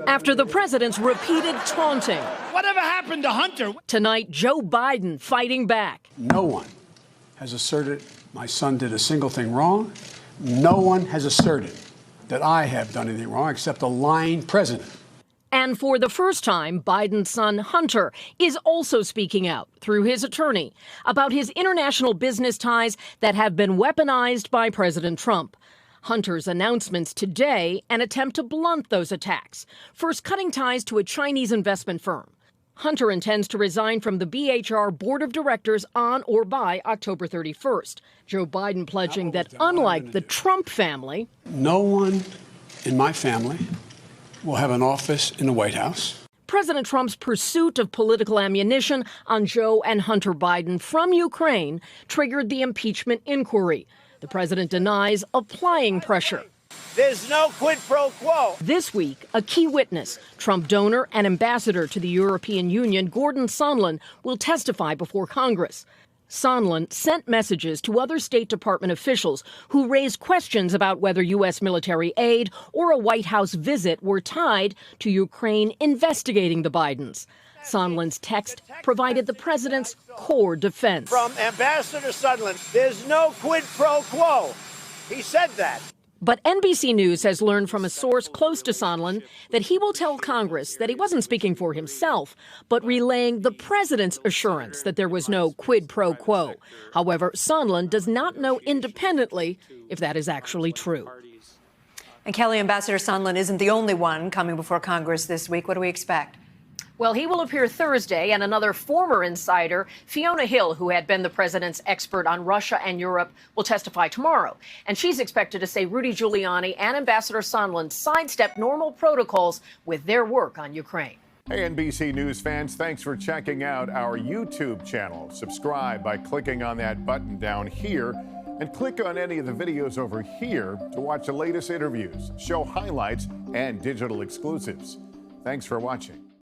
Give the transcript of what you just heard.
after the president's repeated taunting. Whatever happened to Hunter? Tonight, Joe Biden fighting back. No one has asserted my son did a single thing wrong. No one has asserted that I have done anything wrong except a lying president. And for the first time, Biden's son, Hunter, is also speaking out through his attorney about his international business ties that have been weaponized by President Trump. Hunter's announcements today an attempt to blunt those attacks, first cutting ties to a Chinese investment firm. Hunter intends to resign from the BHR board of directors on or by October 31st. Joe Biden pledging that unlike the Trump family, no one in my family will have an office in the White House. President Trump's pursuit of political ammunition on Joe and Hunter Biden from Ukraine triggered the impeachment inquiry. The president denies applying pressure. There's no quid pro quo. This week, a key witness, Trump donor and ambassador to the European Union, Gordon Sondland, will testify before Congress. Sondland sent messages to other State Department officials who raised questions about whether U.S. military aid or a White House visit were tied to Ukraine investigating the Bidens. Sondland's text provided the president's core defense. From Ambassador Sondland, there's no quid pro quo. He said that. But NBC News has learned from a source close to Sondland that he will tell Congress that he wasn't speaking for himself, but relaying the president's assurance that there was no quid pro quo. However, Sondland does not know independently if that is actually true. And Kelly, Ambassador Sondland isn't the only one coming before Congress this week. What do we expect? Well, he will appear Thursday, and another former insider, Fiona Hill, who had been the president's expert on Russia and Europe, will testify tomorrow. And she's expected to say Rudy Giuliani and Ambassador Sondland sidestepped normal protocols with their work on Ukraine. Hey, NBC News fans, thanks for checking out our YouTube channel. Subscribe by clicking on that button down here, and click on any of the videos over here to watch the latest interviews, show highlights, and digital exclusives. Thanks for watching.